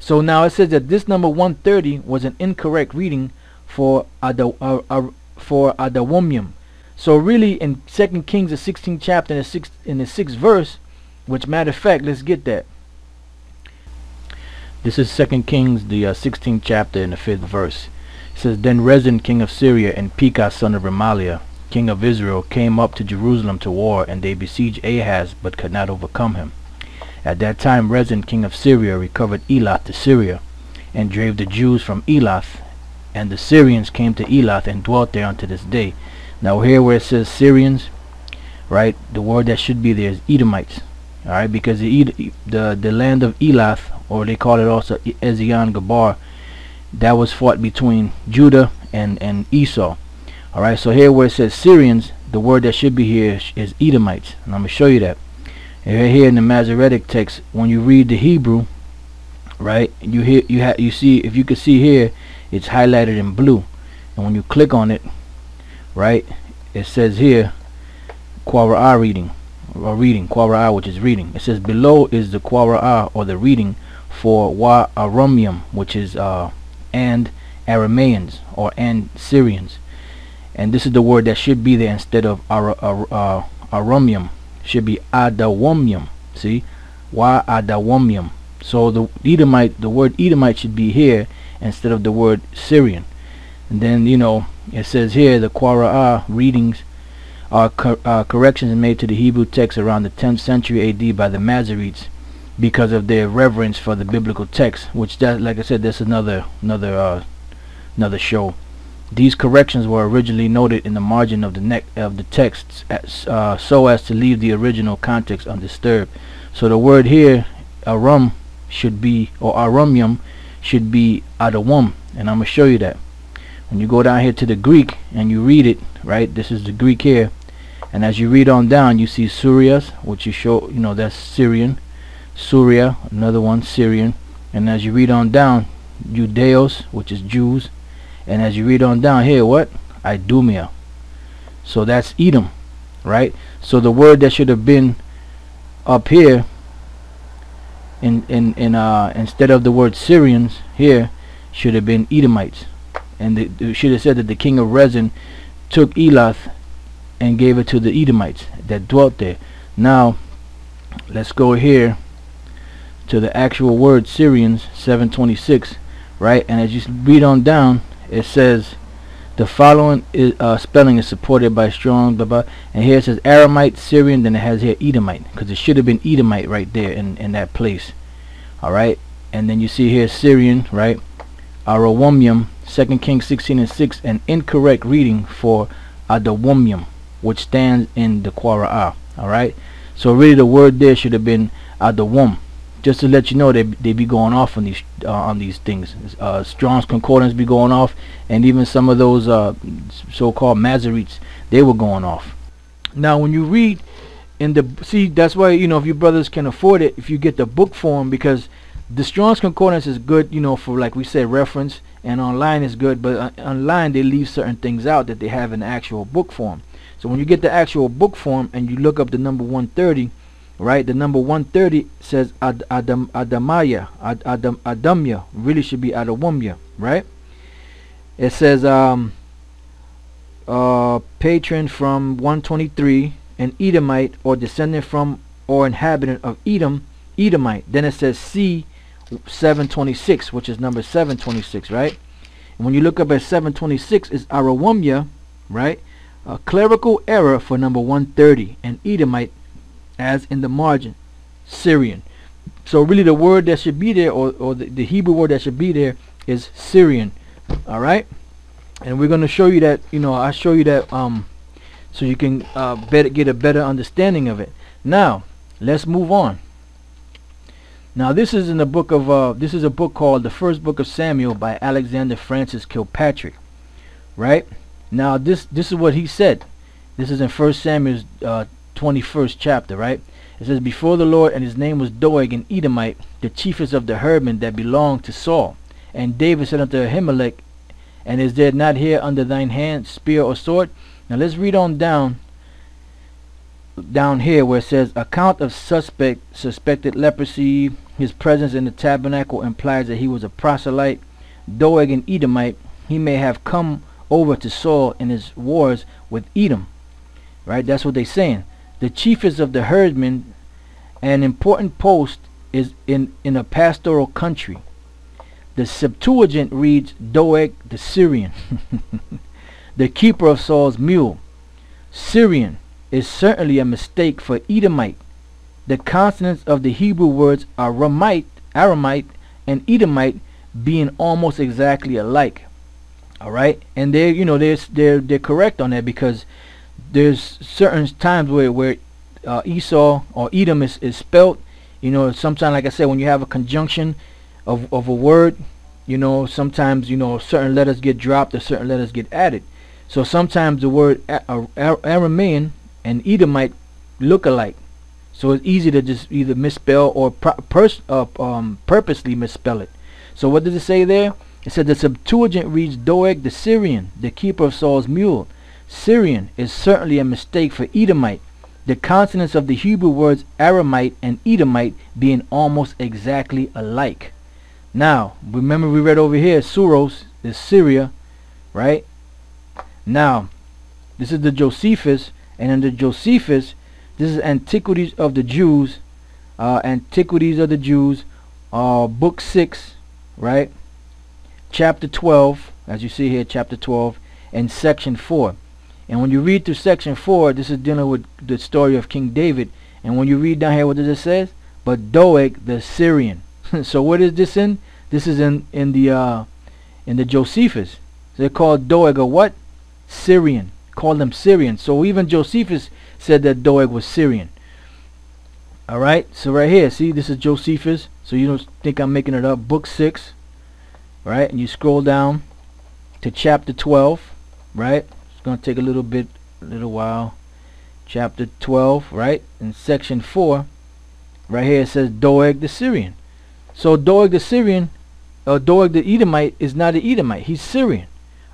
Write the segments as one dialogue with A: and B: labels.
A: So now it says that this number 130 was an incorrect reading for Adawomium. So really in 2 Kings the 16th chapter in the 6th verse, which matter of fact, let's get that. This is 2 Kings the 16th chapter in the 5th verse. It says, Then Rezin king of Syria and Pekah son of Remaliah king of Israel came up to Jerusalem to war, and they besieged Ahaz but could not overcome him. At that time Rezin king of Syria recovered Elath to Syria, and drave the Jews from Elath, and the Syrians came to Elath and dwelt there unto this day. Now here where it says Syrians, right, the word that should be there is Edomites. Alright, because the land of Elath, or they call it also Ezion Gabar, that was fought between Judah and Esau. Alright, so here where it says Syrians, the word that should be here is Edomites, and I'm going to show you that. And here in the Masoretic text, when you read the Hebrew, right, you see, if you can see here, it's highlighted in blue, and when you click on it, right, it says here Quara reading, or reading, Quara, which is reading. It says below is the Quara, or the reading for Wa Arameum, which is and Aramaeans, or and Syrians. And this is the word that should be there instead of Arameum. Should be Adawomium. See, Wa Adawomium. So the Edomite, the word Edomite should be here instead of the word Syrian. And then, you know, it says here the Quara readings are corrections made to the Hebrew text around the 10th century AD by the Masoretes because of their reverence for the biblical text, which, that, like I said, that's another show. These corrections were originally noted in the margin of the text so as to leave the original context undisturbed. So the word here, Aram, should be, or Arameum, should be Adawam, and I'm going to show you that. When you go down here to the Greek and you read it, right, this is the Greek here, and as you read on down, you see Surias, which you show, you know, that's Syrian. Suria, another one, Syrian. And as you read on down, Judeos, which is Jews. And as you read on down here, what? Idumea. So that's Edom, right? So the word that should have been up here instead of the word Syrians here should have been Edomites. And they should have said that the king of Rezin took Elath and gave it to the Edomites that dwelt there. Now let's go here to the actual word Syrians, 726, right? And as you read on down, it says the following spelling is supported by strong blah blah, and here it says Aramite, Syrian, then it has here Edomite, because it should have been Edomite right there in that place. Alright, and then you see here Syrian, right? Arawomium, 2 Kings 16 and 6, an incorrect reading for Adawomium, which stands in the Quara. Alright, so really the word there should have been Adawom. Just to let you know, they be going off on these things. Strong's Concordance be going off, and even some of those so-called Masoretes, they were going off. Now when you read in the, see, that's why, you know, if you brothers can afford it, if you get the book form, because the Strong's Concordance is good, you know, for, like we said, reference, and online is good, but online they leave certain things out that they have in the actual book form. So when you get the actual book form and you look up the number 130, right, the number 130 says Adamaya, Adamya, really should be Adawomya, right? It says patron from 123, an Edomite or descendant from or inhabitant of Edom, Edomite. Then it says C 726, which is number 726, right? And when you look up at 726, is Arawomya, right? A clerical error for number 130, an Edomite, as in the margin, Syrian. So really the word that should be there, or the Hebrew word that should be there, is Syrian. Alright, and we're going to show you that, you know, I'll show you that so you can get a better understanding of it. Now let's move on. Now this is in the book of this is a book called The First Book of Samuel by Alexander Francis Kilpatrick. Right, now this is what he said. This is in 1 Samuel's 21st chapter, right? It says, before the Lord, and his name was Doeg, an Edomite, the chiefest of the herdmen that belonged to Saul. And David said unto Ahimelech, and is there not here under thine hand spear or sword? Now let's read on down here where it says, account of suspected leprosy, his presence in the tabernacle implies that he was a proselyte. Doeg, an Edomite, he may have come over to Saul in his wars with Edom. Right? That's what they're saying. The chiefest of the herdmen, an important post, is in a pastoral country. The Septuagint reads Doeg the Syrian, the keeper of Saul's mule. Syrian is certainly a mistake for Edomite. The consonants of the Hebrew words Aramite, and Edomite being almost exactly alike. All right, and they're correct on that, because there's certain times where Esau or Edom is spelt. Sometimes, like I said, when you have a conjunction of a word, sometimes certain letters get dropped or certain letters get added. So sometimes the word Aramean and Edomite look alike. So it's easy to just either misspell or purposely misspell it. So what does it say there? It said the Septuagint reads Doeg the Syrian, the keeper of Saul's mule. Syrian is certainly a mistake for Edomite. The consonants of the Hebrew words Aramite and Edomite being almost exactly alike. Now, remember we read over here, Suros is Syria, right? Now, this is the Josephus, and in the Josephus, this is Antiquities of the Jews, book 6, right? Chapter 12, as you see here, chapter 12, and section 4. And when you read through section 4, this is dealing with the story of King David. And when you read down here, what does it say? But Doeg the Syrian. So what is this in? This is in the Josephus. They're called Doeg a what? Syrian. Call them Syrian. So even Josephus said that Doeg was Syrian. All right. So right here, see, this is Josephus. So you don't think I'm making it up. Book 6. Right. And you scroll down to chapter 12. Right. It's going to take a little while. Chapter 12. Right. In section 4. Right here it says Doeg the Syrian. So Doeg the Syrian, or Doeg the Edomite, is not an Edomite. He's Syrian.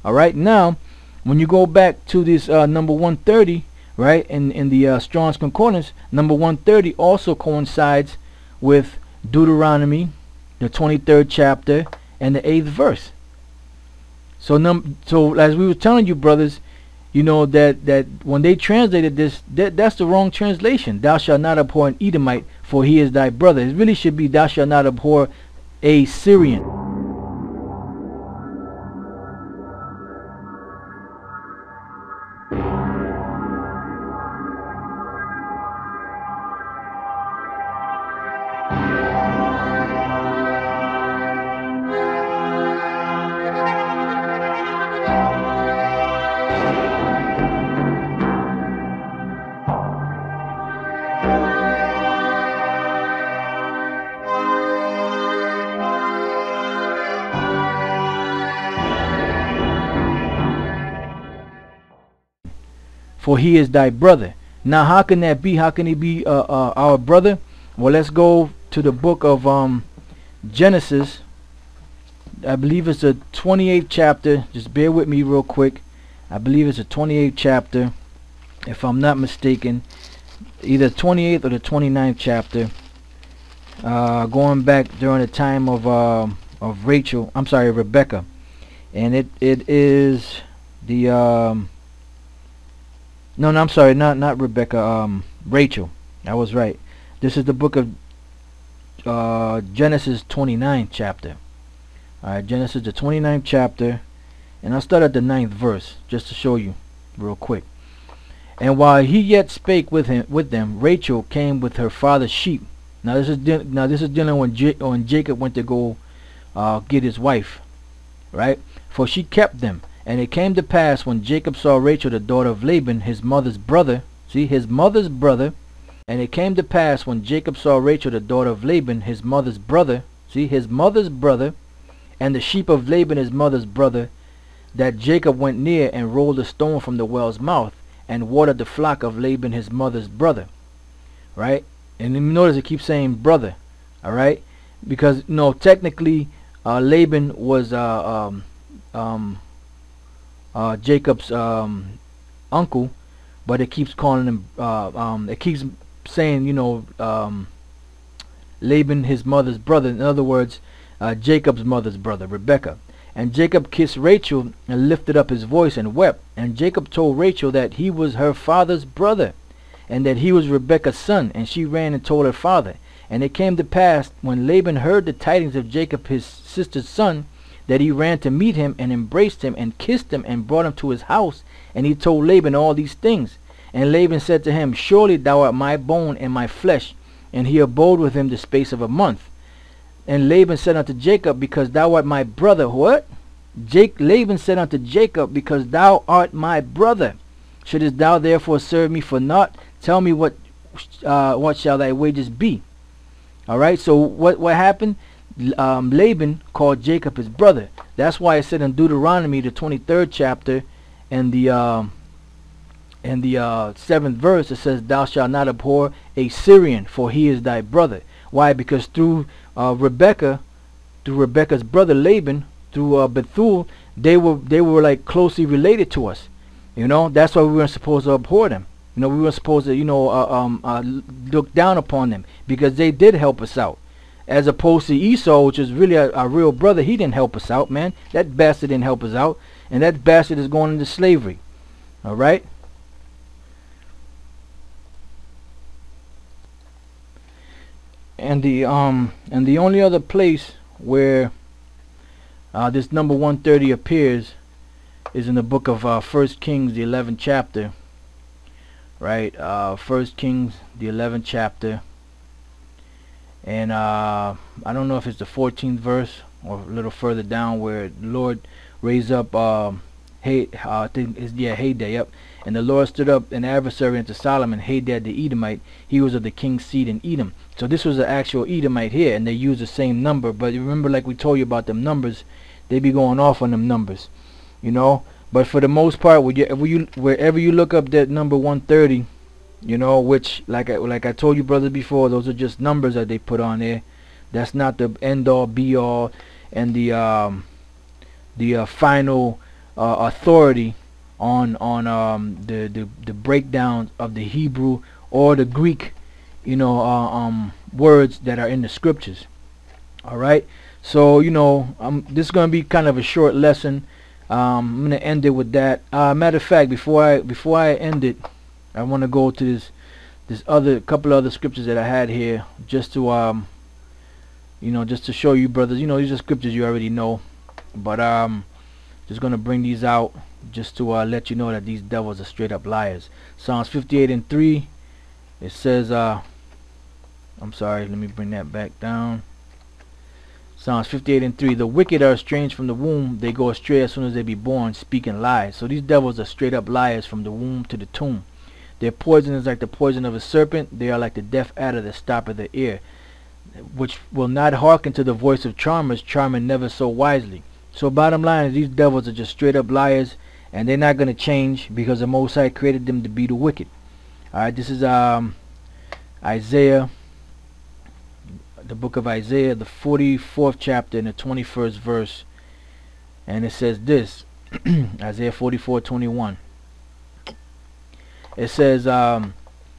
A: All right. Now, when you go back to this number 130, right, in the Strong's Concordance, number 130 also coincides with Deuteronomy, the 23rd chapter, and the 8th verse. So as we were telling you, brothers, that when they translated this, that's the wrong translation. Thou shalt not abhor an Edomite, for he is thy brother. It really should be thou shalt not abhor a Syrian. For he is thy brother. Now how can that be? How can he be our brother? Well, let's go to the book of Genesis. I believe it's the 28th chapter. Just bear with me real quick. I believe it's the 28th chapter, if I'm not mistaken. Either 28th or the 29th chapter. Going back during the time of Rebecca. And it is the no, I'm sorry, not Rebecca, Rachel. I was right. This is the book of Genesis 29th chapter. Alright, Genesis the 29th chapter, and I'll start at the 9th verse just to show you real quick. And while he yet spake with them, Rachel came with her father's sheep. Now this is dealing when Jacob went to go get his wife, right? For she kept them. And it came to pass when Jacob saw Rachel the daughter of Laban, his mother's brother. See, his mother's brother. And it came to pass when Jacob saw Rachel the daughter of Laban, his mother's brother. See, his mother's brother. And the sheep of Laban, his mother's brother, that Jacob went near and rolled a stone from the well's mouth and watered the flock of Laban, his mother's brother. Right? And you notice it keeps saying brother. Alright? Because, technically, Laban was Jacob's uncle, but it keeps calling him it keeps saying Laban his mother's brother, in other words, Jacob's mother's brother, Rebekah. And Jacob kissed Rachel and lifted up his voice and wept. And Jacob told Rachel that he was her father's brother, and that he was Rebekah's son. And she ran and told her father. And it came to pass, when Laban heard the tidings of Jacob his sister's son, that he ran to meet him, and embraced him, and kissed him, and brought him to his house. And he told Laban all these things. And Laban said to him, Surely thou art my bone and my flesh. And he abode with him the space of a month. And Laban said unto Jacob, Because thou art my brother. What? Laban said unto Jacob, Because thou art my brother. Shouldest thou therefore serve me for naught? Tell me what shall thy wages be? Alright, so what happened? Laban called Jacob his brother. That's why it said in Deuteronomy, the 23rd chapter, and the 7th verse, it says, Thou shalt not abhor a Syrian, for he is thy brother. Why? Because through Rebekah's brother Laban, through Bethuel, they were like closely related to us. You know, that's why we weren't supposed to abhor them. You know, we weren't supposed to, look down upon them, because they did help us out. As opposed to Esau, which is really a real brother, he didn't help us out, man. That bastard didn't help us out, and that bastard is going into slavery. All right. And the only other place where this number 130 appears is in the book of 1 Kings, the 11th chapter. Right, 1 Kings, the 11th chapter, and I don't know if it's the 14th verse or a little further down, where the Lord raised up I think it's Hadad, yep. And the Lord stood up an adversary unto Solomon, Hadad the Edomite. He was of the king's seed in Edom. So this was an actual Edomite here, and they used the same number. But remember, like we told you about them numbers, they be going off on them numbers, you know. But for the most part, wherever you look up that number 130, you know, which like I told you brothers before, those are just numbers that they put on there. That's not the end all be all and the final authority on the breakdown of the Hebrew or the Greek, you know, words that are in the scriptures. All right, so you know, this is going to be kind of a short lesson. I'm going to end it with that. Matter of fact, before I end it, I want to go to this other couple other scriptures that I had here, just to just to show you brothers. You know, these are scriptures you already know, but just going to bring these out just to let you know that these devils are straight up liars. Psalms 58:3, it says, I'm sorry, let me bring that back down. Psalms 58:3, the wicked are estranged from the womb, they go astray as soon as they be born, speaking lies. So these devils are straight up liars from the womb to the tomb. Their poison is like the poison of a serpent, they are like the deaf adder that stoppeth the ear, which will not hearken to the voice of charmers, charming never so wisely. So bottom line is, these devils are just straight up liars, and they're not going to change, because the Most High created them to be the wicked. Alright, this is Isaiah, the book of Isaiah, the 44th chapter and the 21st verse, and it says this. Isaiah 44:21. It says,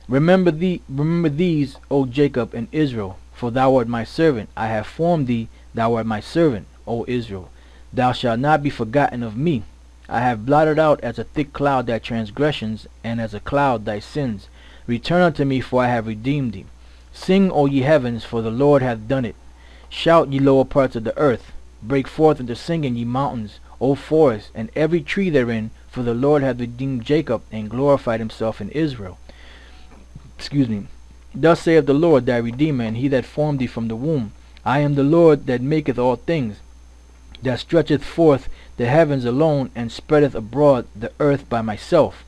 A: remember these, O Jacob and Israel, for thou art my servant. I have formed thee, thou art my servant, O Israel. Thou shalt not be forgotten of me. I have blotted out as a thick cloud thy transgressions, and as a cloud thy sins. Return unto me, for I have redeemed thee. Sing, O ye heavens, for the Lord hath done it. Shout, ye lower parts of the earth. Break forth into singing, ye mountains, O forest, and every tree therein, for the Lord hath redeemed Jacob, and glorified himself in Israel. Excuse me. Thus saith the Lord thy Redeemer, and he that formed thee from the womb. I am the Lord that maketh all things, that stretcheth forth the heavens alone, and spreadeth abroad the earth by myself,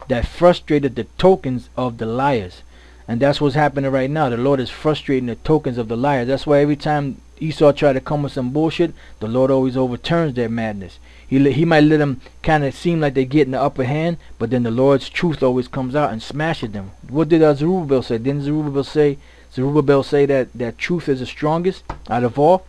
A: that frustrated the tokens of the liars. And that's what's happening right now. The Lord is frustrating the tokens of the liars. That's why every time Esau try to come with some bullshit, the Lord always overturns their madness. He might let them kind of seem like they're getting the upper hand, but then the Lord's truth always comes out and smashes them. What did Zerubbabel say? Didn't Zerubbabel say that truth is the strongest out of all?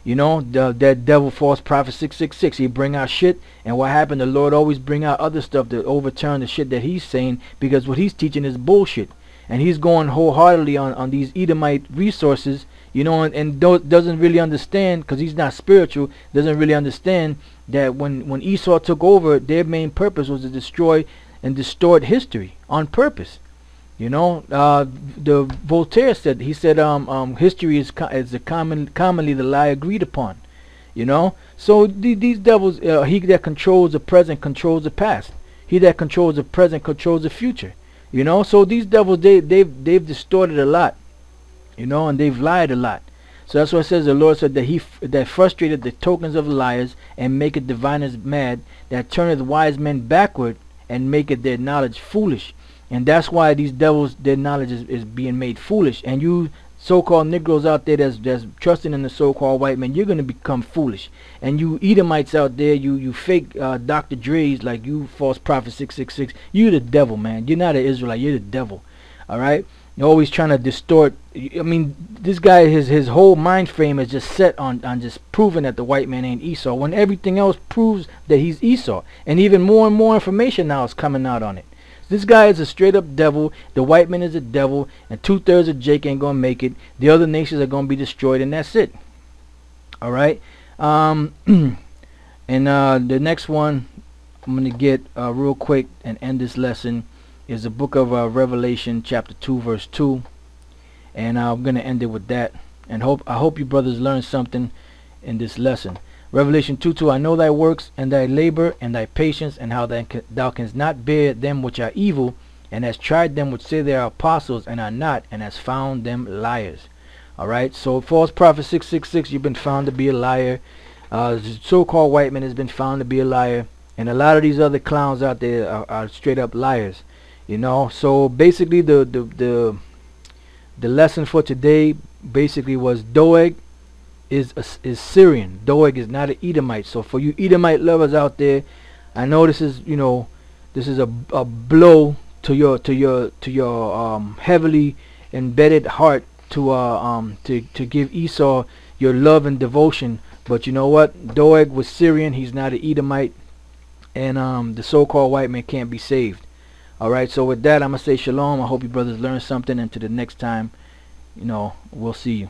A: You know, that devil false prophet 666, he bring out shit, and what happened? The Lord always bring out other stuff to overturn the shit that he's saying, because what he's teaching is bullshit. and he's going wholeheartedly on these Edomite resources, you know, and doesn't really understand, because he's not spiritual, doesn't really understand that when Esau took over, their main purpose was to destroy and distort history on purpose. You know, the Voltaire said, he said, history is commonly the lie agreed upon. You know, so these devils, he that controls the present controls the past. He that controls the present controls the future. You know, so these devils, they've distorted a lot. You know, and they've lied a lot. So that's what it says. The Lord said that that frustrated the tokens of liars, and maketh diviners mad, that turneth wise men backward, and maketh their knowledge foolish. And that's why these devils, their knowledge is being made foolish. And you so-called Negroes out there that's trusting in the so-called white man, you're going to become foolish. And you Edomites out there, you fake Dr. Dre's, like you false prophet 666, you're the devil, man. You're not an Israelite, you're the devil. Alright? You're always trying to distort. I mean, this guy, his whole mind frame is just set on just proving that the white man ain't Esau, when everything else proves that he's Esau. And even more and more information now is coming out on it. This guy is a straight up devil. The white man is a devil, and 2/3 of Jake ain't gonna make it. The other nations are gonna be destroyed, and that's it. All right. And the next one I'm gonna get real quick and end this lesson is the book of Revelation, chapter 2, verse 2, and I'm gonna end it with that. And I hope you brothers learn something in this lesson. Revelation 2:2, I know thy works, and thy labor, and thy patience, and how thou canst not bear them which are evil, and hast tried them which say they are apostles, and are not, and hast found them liars. Alright, so false prophet 666, you've been found to be a liar. So-called white man has been found to be a liar, and a lot of these other clowns out there are straight up liars. You know, so basically the lesson for today basically was Doeg is Syrian. Doeg is not an Edomite. So for you Edomite lovers out there, I know this is, you know, this is a blow to your heavily embedded heart to give Esau your love and devotion. But you know what? Doeg was Syrian. He's not an Edomite, and the so-called white man can't be saved. All right. So with that, I'm gonna say shalom. I hope you brothers learned something, and to the next time, you know, we'll see you.